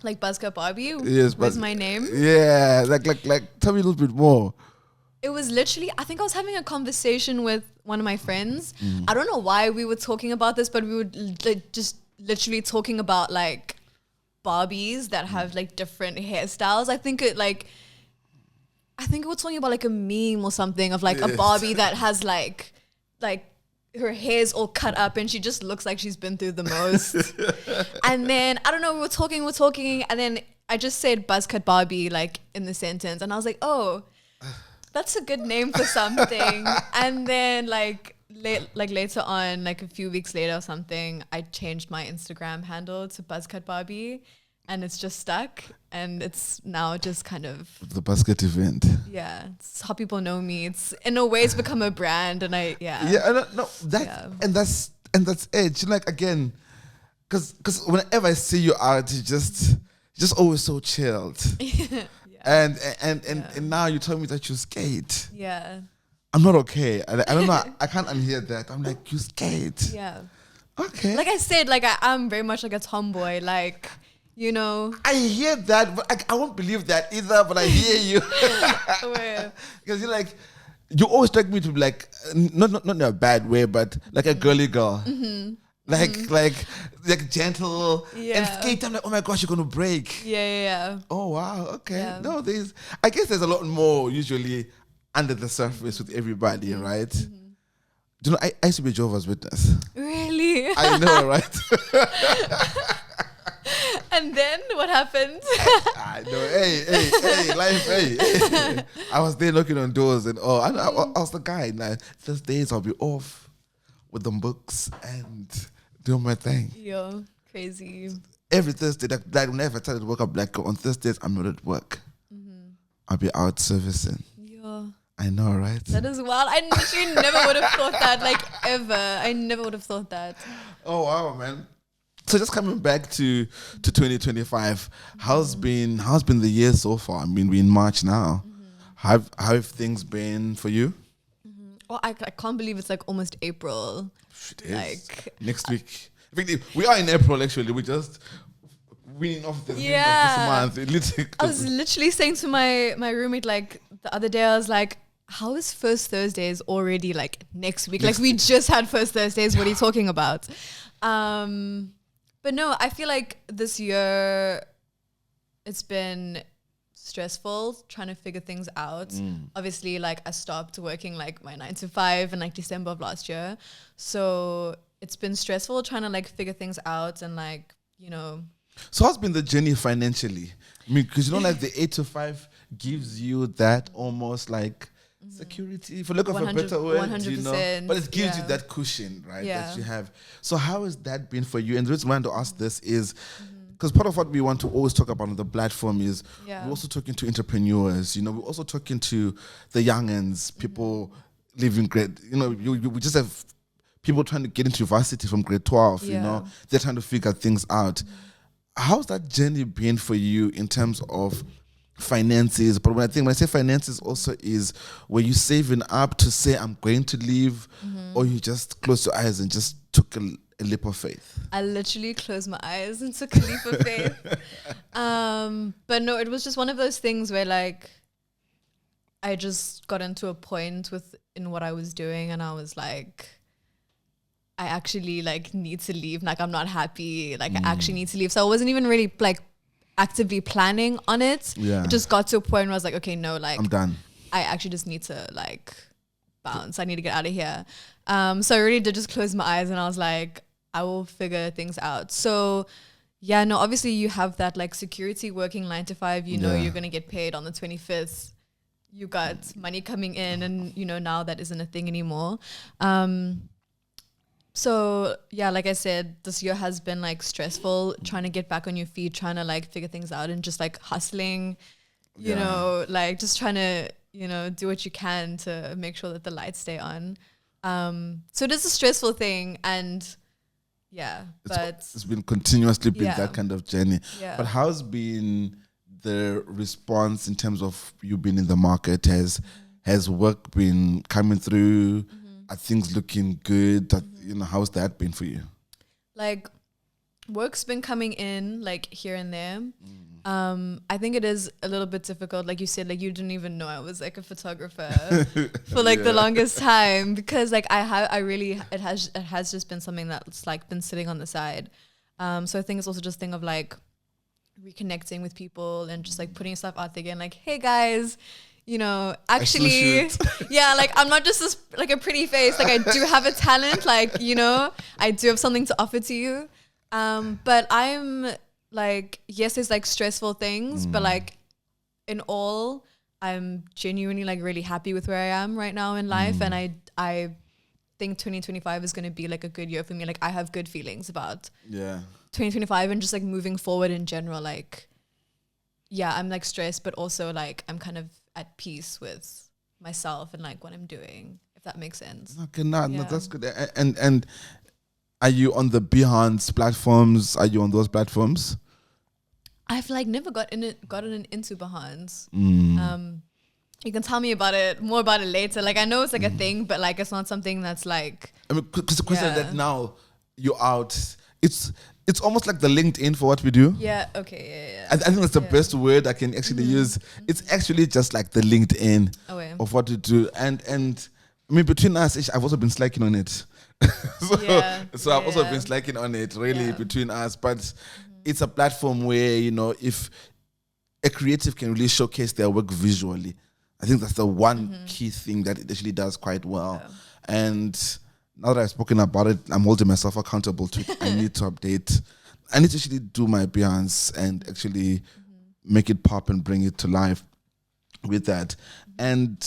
Like Buzzcut Barbie? Yes, was my name. Yeah, like tell me a little bit more. It was literally, I think I was having a conversation with one of my friends. I don't know why we were talking about this, but we were just literally talking about like Barbies that have like different hairstyles. I think we were talking about like a meme or something of like a Barbie that has like her hair's all cut up and she just looks like she's been through the most. And then I don't know, we were talking, and then I just said Buzzcut Barbie like in the sentence, and I was like, oh, that's a good name for something. And then later on, like a few weeks later or something, I changed my Instagram handle to Buzzcut Barbie, and it's just stuck, and it's now just kind of the Buzzcut event. Yeah, it's how people know me. It's in a way it's become a brand, and and that's it. You like, again, because whenever I see you out, you just always so chilled. And now you tell me that you skate. Yeah. I'm not okay. I don't know. I can't unhear that. I'm like, you skate. Yeah. Okay. Like I said, like I'm very much like a tomboy. Like, you know. I hear that, but I won't believe that either. But I hear you. Because you're like, you always strike me to be like, not in a bad way, but like a girly girl. like gentle Yeah. and skate. I'm like, oh my gosh, you're gonna break. Yeah. Oh wow, okay. Yeah. No, I guess there's a lot more usually under the surface with everybody, right? Do you know, I used to be a Jehovah's Witness. Really? I know, right? And then what happened? I know. Hey, life, hey. I was there knocking on doors and I was the guy. Like, those days I'll be off with the books and doing my thing. Yo, crazy. Every Thursday, like whenever I started to work up, like on Thursdays, I'm not at work. I'll be out servicing. Yo. I know, right? That is wild. I literally never would have thought that, like, ever. I never would have thought that. Oh, wow, man. So just coming back to 2025, how's been the year so far? I mean, we're in March now. How have things been for you? Oh, I can't believe it's like almost April. It is. Like, next week. I think we are in April, actually. We just winning off the end of this month. I was literally saying to my roommate, like, the other day, I was like, how is First Thursdays already, like, next week? Like, we just had First Thursdays. What are you talking about? But no, I feel like this year it's been stressful trying to figure things out. Obviously, like, I stopped working like my 9 to 5 in like December of last year. So it's been stressful trying to like figure things out and like, you know. So how's been the journey financially? I mean, because you know, like the 8 to 5 gives you that almost like security, for lack of a better word, you know, but it gives you that cushion, right, that you have. So how has that been for you? And the reason why I want to ask this is because part of what we want to always talk about on the platform is we're also talking to entrepreneurs, you know, we're also talking to the youngins, people living great, you know, we just have people trying to get into university from grade 12, you know, they're trying to figure things out. How's that journey been for you in terms of finances? But when I say finances also is where you saving up to say I'm going to leave, or you just close your eyes and just took a leap of faith? I literally closed my eyes and took a leap of faith. But no, it was just one of those things where like I just got into a point in what I was doing and I was like, I actually like need to leave. Like, I'm not happy. Like, I actually need to leave. So I wasn't even really like actively planning on it. It just got to a point where I was like, okay, no, like, I'm done. I actually just need to like bounce. I need to get out of here. So I really did just close my eyes and I was like, I will figure things out. So yeah, no, obviously you have that like security working 9 to 5, you know, you're going to get paid on the 25th. You got money coming in and, you know, now that isn't a thing anymore. So yeah, like I said, this year has been like stressful, trying to get back on your feet, trying to like figure things out and just like hustling, you know, like just trying to, you know, do what you can to make sure that the lights stay on. So it is a stressful thing and it's been continuously that kind of journey. But how's been the response in terms of you being in the market? Has work been coming through? Are things looking good? You know, how's that been for you? Like, work's been coming in like here and there. I think it is a little bit difficult. Like you said, like you didn't even know I was like a photographer for like the longest time because like it has just been something that's like been sitting on the side. So I think it's also just a thing of like reconnecting with people and just like putting stuff out there again. Like, hey guys, you know, actually, like I'm not just this, like a pretty face. Like I do have a talent. Like, you know, I do have something to offer to you. But I'm like, yes, there's like stressful things, but like in all, I'm genuinely like really happy with where I am right now in life. And I think 2025 is going to be like a good year for me. Like I have good feelings about 2025 and just like moving forward in general. Like, yeah, I'm like stressed, but also like I'm kind of at peace with myself and like what I'm doing, if that makes sense. Okay, no, that's good. And are you on the Behance platforms? Are you on those platforms? I've like never gotten into Behance. You can tell me more about it later. Like I know it's like a thing, but like it's not something that's like. I mean, because the question that now you're out, it's almost like the LinkedIn for what we do. Yeah. Okay. Yeah. I think that's the best word I can actually use. It's actually just like the LinkedIn of what we do, and I mean, between us, I've also been slacking on it. So I've also been slacking on it, really, between us. But it's a platform where, if a creative can really showcase their work visually, I think that's the one key thing that it actually does quite well. And now that I've spoken about it, I'm holding myself accountable to it. I need to update. I need to actually do my Beyonce and actually make it pop and bring it to life with that. And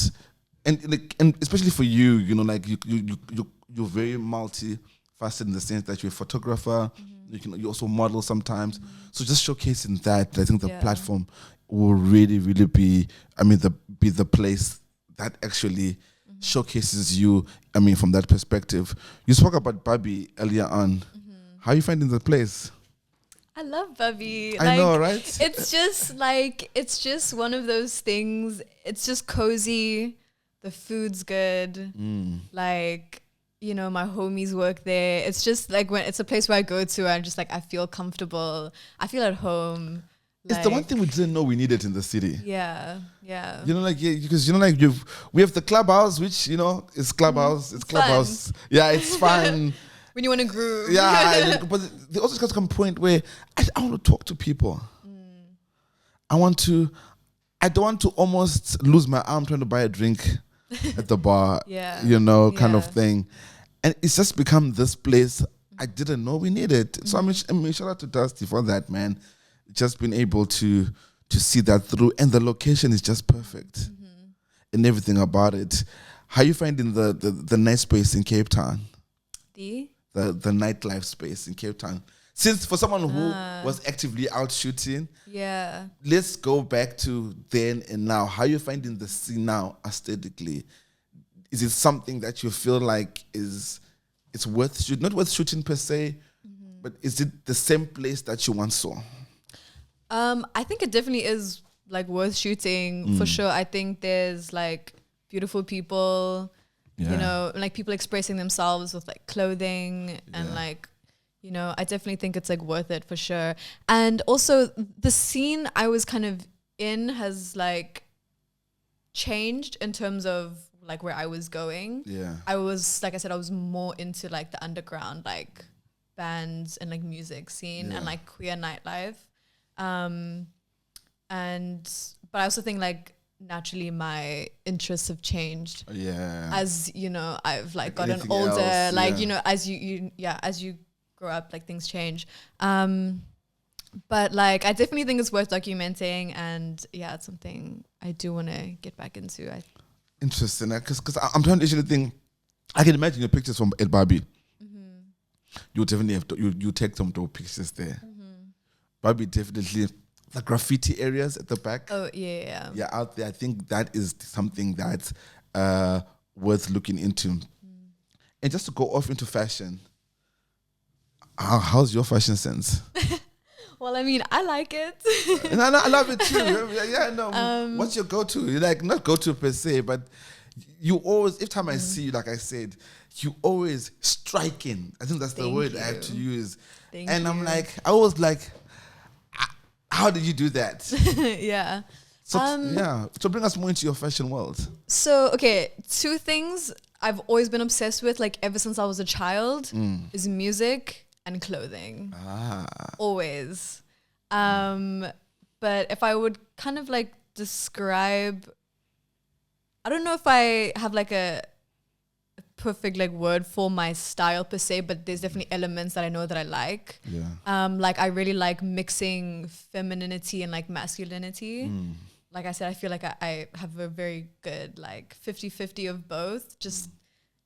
especially for you, you're very multifaceted in the sense that you're a photographer. You also model sometimes. So just showcasing that, I think the platform will really, really be the place that actually showcases you. I mean, from that perspective. You spoke about Barbie earlier on. How are you finding the place? I love Barbie. I know, right? It's just one of those things. It's just cozy. The food's good. My homies work there. It's just like when it's a place where I go to, I'm just like, I feel comfortable. I feel at home. It's the one thing we didn't know we needed in the city. Yeah. Because we have the clubhouse, which is clubhouse. It's clubhouse. Fun. Yeah, it's fun. When you want to groove. Yeah, but there also comes a point where I want to talk to people. I don't want to almost lose my arm trying to buy a drink at the bar. Kind of thing. And it's just become this place I didn't know we needed. So I mean, shout out to Dusty for that, man. Just being able to see that through, and the location is just perfect, and everything about it. How are you finding the night space in Cape Town? The nightlife space in Cape Town. Since for someone who was actively out shooting, let's go back to then and now. How are you finding the scene now aesthetically? Is it something that you feel like it's worth shooting? Not worth shooting per se, but is it the same place that you once saw? I think it definitely is like worth shooting for sure. I think there's like beautiful people, like people expressing themselves with like clothing and like, I definitely think it's like worth it for sure. And also the scene I was kind of in has like changed in terms of like where I was going. I was, like I said, I was more into like the underground, like bands and like music scene and like queer nightlife. But I also think like naturally my interests have changed. As I've like gotten older. As you grow up, like things change. But like I definitely think it's worth documenting, and it's something I do want to get back into. Interesting, because I'm trying to actually think. I can imagine your pictures from Ed Barbie. You definitely have to. You take some dope pictures there. Barbie definitely the graffiti areas at the back. Oh yeah. Yeah, out there. I think that is something that's worth looking into. And just to go off into fashion, how's your fashion sense? Well, I mean, I like it. No, I love it too. What's your go-to? You like not go-to per se, but you always, every time I see you, like I said, you always striking. I think that's the word I have to use. And I'm like, I was like, how did you do that? So bring us more into your fashion world. So, okay, two things I've always been obsessed with, like ever since I was a child, is music and clothing. Always. But if I would kind of like describe, I don't know if I have like a perfect like word for my style per se, but there's definitely elements that I know that I like. Like I really like mixing femininity and like masculinity. Like I said, I feel like I have a very good like 50-50 of both, just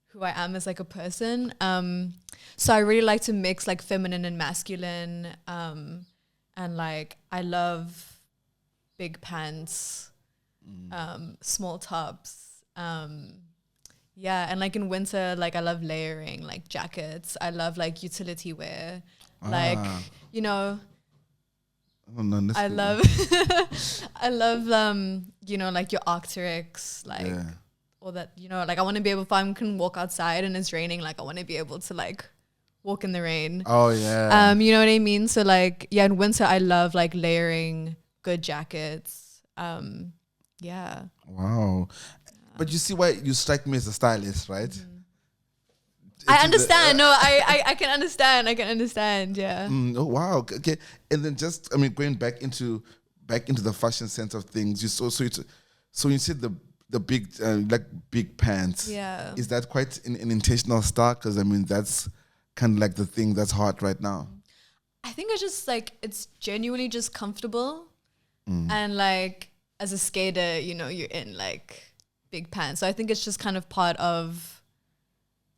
who I am as like a person. So I really like to mix like feminine and masculine. And like I love big pants, small tops. And like in winter, like I love layering like jackets. I love like utility wear. Like, I love like your Arc'teryx, like all that, like I want to be able, if I can walk outside and it's raining, like I want to be able to like walk in the rain. You know what I mean? So like, in winter I love like layering good jackets. Wow. But you see why you strike me as a stylist, right? I understand. No, I can understand. I can understand. Yeah. Oh wow. Okay. And then just, I mean, going back into the fashion sense of things, so you said the big like big pants. Yeah. Is that quite an intentional style? Because I mean, that's kind of like the thing that's hot right now. I think it's just like it's genuinely just comfortable, and like as a skater, you know, you're in like big pants. So I think it's just kind of part of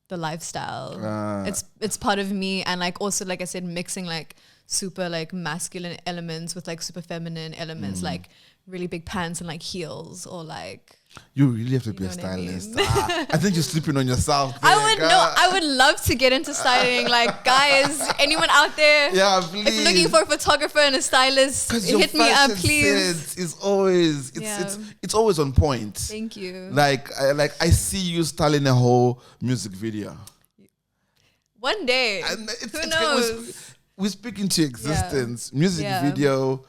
the lifestyle. It's part of me, and like also like I said, mixing like super like masculine elements with like super feminine elements, like really big pants and like heels, or like you really have to be a stylist. I think you're sleeping on yourself. I would love to get into styling. Like, guys, anyone out there? Yeah, please. If you're looking for a photographer and a stylist, hit me up, please. It's always on point. Thank you. Like I see you styling a whole music video. One day. Who knows? We speak into existence. Music video,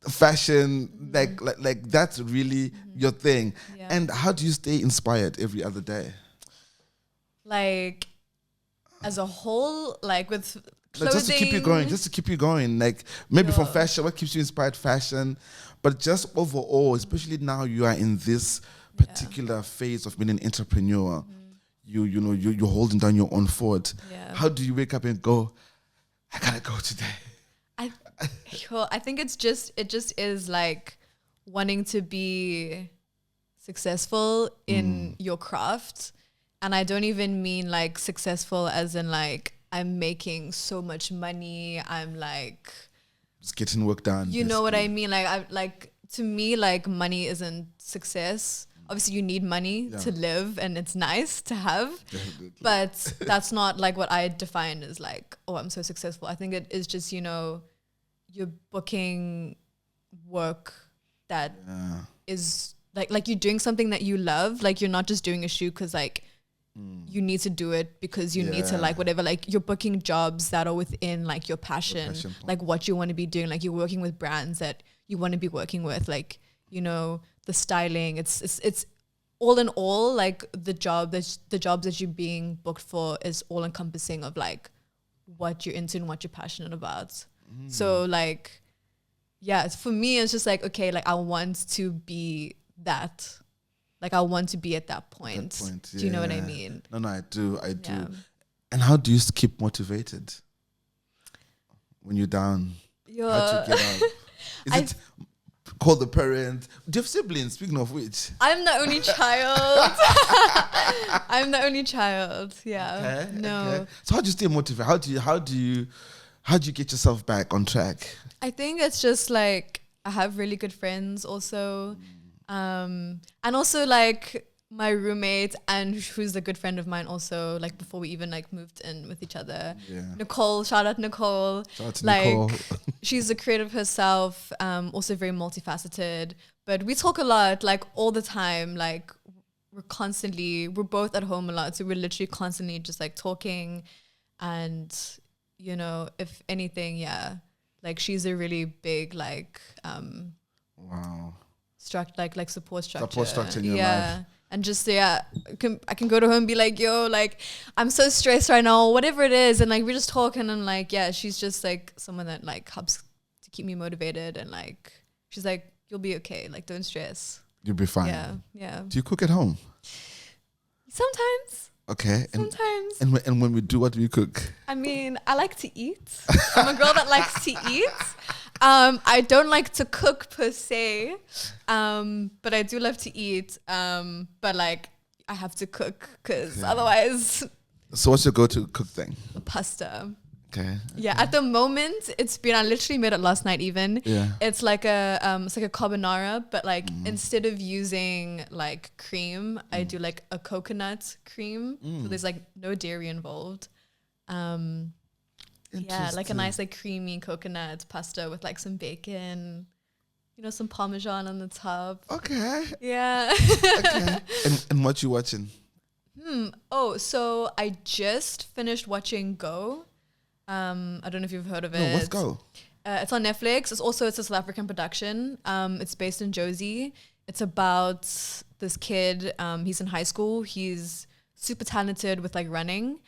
fashion, like that's really your thing. Yeah. And how do you stay inspired every other day? Like as a whole, like with clothing. Just to keep you going. Like maybe from fashion, what keeps you inspired? Fashion, but just overall, especially now you are in this particular phase of being an entrepreneur. You're holding down your own fort. Yeah. How do you wake up and go, I gotta go today? I think it just is like wanting to be successful in your craft. And I don't even mean like successful as in like I'm making so much money. I'm like just getting work done. You know what I mean? Like to me, like money isn't success. Obviously you need money to live, and it's nice to have. Definitely. But that's not like what I define as like, oh, I'm so successful. I think it is just, you know, you're booking work that is like you're doing something that you love. Like you're not just doing a shoot because like you need to do it because you need to like whatever. Like you're booking jobs that are within like your passion like what you want to be doing. Like you're working with brands that you want to be working with. Like, you know, the styling. It's all in all like the jobs that you're being booked for is all encompassing of like what you're into and what you're passionate about. So like, yeah, for me, it's just like, okay, like I want to be that. Like I want to be at that point. Do you know what I mean? No, I do. Yeah. And how do you keep motivated when you're down? How do you get up? Is it call the parents? Do you have siblings, speaking of which? I'm the only child. I'm the only child. Yeah. Okay, no. Okay. So how do you stay motivated? How do you get yourself back on track? I think it's just like I have really good friends also. And also like my roommate, and who's a good friend of mine also, like before we even like moved in with each other. Yeah. Nicole, shout out Nicole. Shout out to Nicole. She's a creative herself, also very multifaceted. But we talk a lot, like all the time. Like we're both at home a lot. So we're literally constantly just like talking. And, you know, if anything, like she's a really big like support structure. In your life. And just I can go to her and be like, yo, like I'm so stressed right now, whatever it is, and like we're just talking, and like she's just like someone that like helps to keep me motivated, and like she's like, you'll be okay, like don't stress, you'll be fine. Yeah. Do you cook at home? Sometimes. Okay. Sometimes. And when we do, what do you cook? I mean, I like to eat. I'm a girl that likes to eat. I don't like to cook per se, but I do love to eat. But like I have to cook because otherwise. So what's your go-to cook thing? Pasta. Okay. Yeah, at the moment I literally made it last night even. Yeah. It's like a carbonara, but like instead of using like cream, I do like a coconut cream. So there's like no dairy involved. Yeah, like a nice like creamy coconut pasta with like some bacon, you know, some Parmesan on the top. Okay. Yeah. Okay. And what you watching? Oh, so I just finished watching Go. I don't know if you've heard of it. No, what's Go? It's on Netflix. It's a South African production. It's based in Jozi. it's about this kid. He's in high school. He's super talented with like running.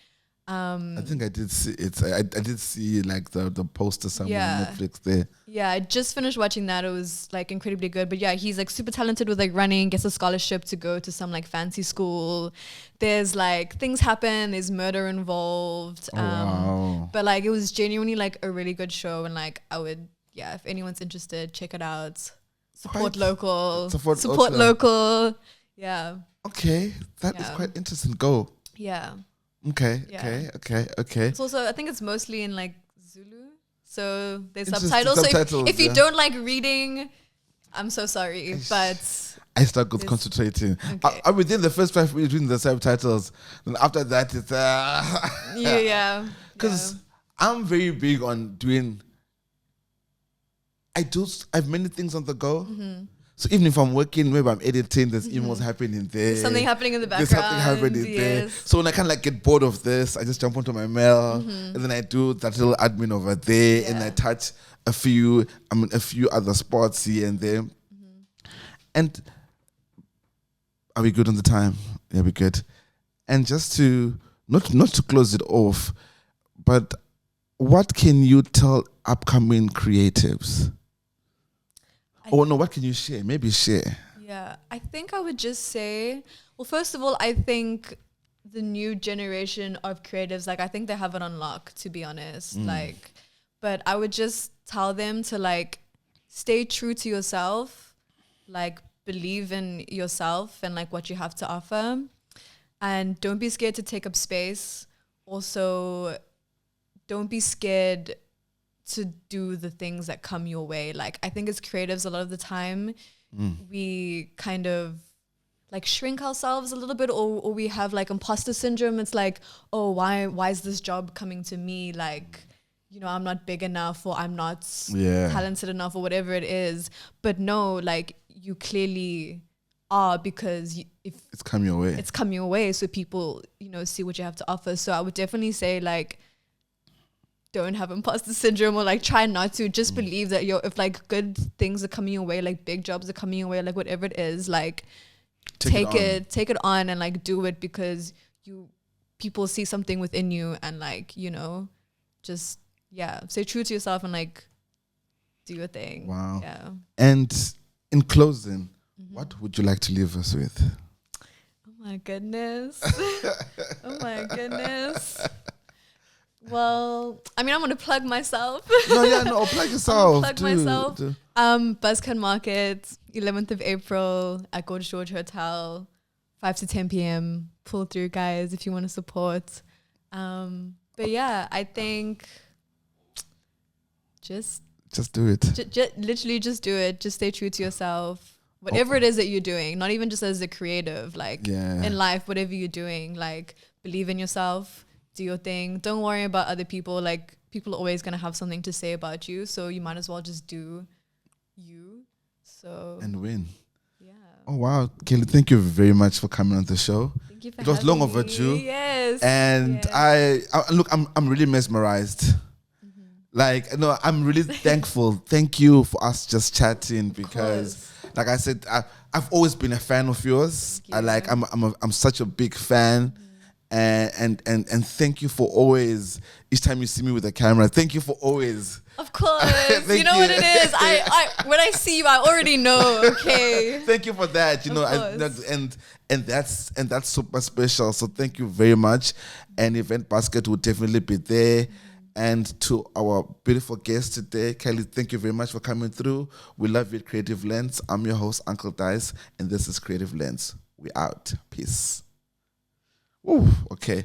I think I did see it. I did see like the poster somewhere on Netflix there. Yeah, I just finished watching that. It was like incredibly good. But yeah, he's like super talented with like running, gets a scholarship to go to some like fancy school. There's like things happen, there's murder involved. Wow. But like it was genuinely like a really good show, and like I would, yeah, if anyone's interested, check it out. Support local. Support local. Yeah. Okay. That is quite interesting. Go. Yeah. Okay. It's also, I think it's mostly in like Zulu, so there's subtitles. So if you don't like reading, I'm so sorry, but I struggled concentrating. Okay. I within the first 5 minutes reading the subtitles, and after that it's yeah. Because I'm very big on doing. I have many things on the go. Mm-hmm. So even if I'm working, maybe I'm editing, there's emails happening there. There's something happening in the background. There's something happening there. So when I kind of like get bored of this, I just jump onto my mail and then I do that little admin over there and I touch a few other spots here and there. And are we good on the time? Yeah, we're good. And just to, not to close it off, but what can you tell upcoming creatives? What can you share? Maybe share. Yeah, I think I would just say, well, first of all, I think the new generation of creatives, like, I think they have it on lock, to be honest. Like, but I would just tell them to, like, stay true to yourself, like, believe in yourself and, like, what you have to offer. And don't be scared to take up space. Also, don't be scared to do the things that come your way. Like, I think as creatives, a lot of the time, we kind of like shrink ourselves a little bit, or we have like imposter syndrome. It's like, oh, why is this job coming to me? Like, you know, I'm not big enough, or I'm not talented enough, or whatever it is. But no, like, you clearly are, because if it's come your way. It's come your way, so people, you know, see what you have to offer. So I would definitely say, like, don't have imposter syndrome, or like try not to. Just believe that if like good things are coming your way, like big jobs are coming your way, like whatever it is, like take it on and like do it, because people see something within you, and like, you know, just stay true to yourself and like do your thing. Wow. Yeah. And in closing, what would you like to leave us with? Oh my goodness. Oh my goodness. Well, I mean, I'm going to plug myself. Plug yourself. Plug myself. Buzzcut Market, 11th of April at Gorgeous George Hotel, 5 to 10 p.m. Pull through, guys, if you want to support. But yeah, I think just do it. Literally just do it. Just stay true to yourself. Whatever it is that you're doing, not even just as a creative, like in life, whatever you're doing, like believe in yourself. Do your thing. Don't worry about other people. Like, people are always going to have something to say about you, so you might as well just do you. So and win. Yeah. Oh wow, Kelly, thank you very much for coming on the show. Thank you for It was long overdue. Yes. And I look, I'm really mesmerized. Like, no, I'm really thankful. Thank you for us just chatting, because like I said, I've always been a fan of yours. I'm such a big fan. And thank you for always, each time you see me with a camera, thank you for always. Of course. You know what it is. I when I see you, I already know. Okay. Thank you for that. You know, and that's super special. So thank you very much. And Event Buzzcut will definitely be there. And to our beautiful guest today, Kelly, thank you very much for coming through. We love you at Creative Lens. I'm your host, Uncle Dyce, and this is Creative Lens. We out. Peace. Ooh, okay.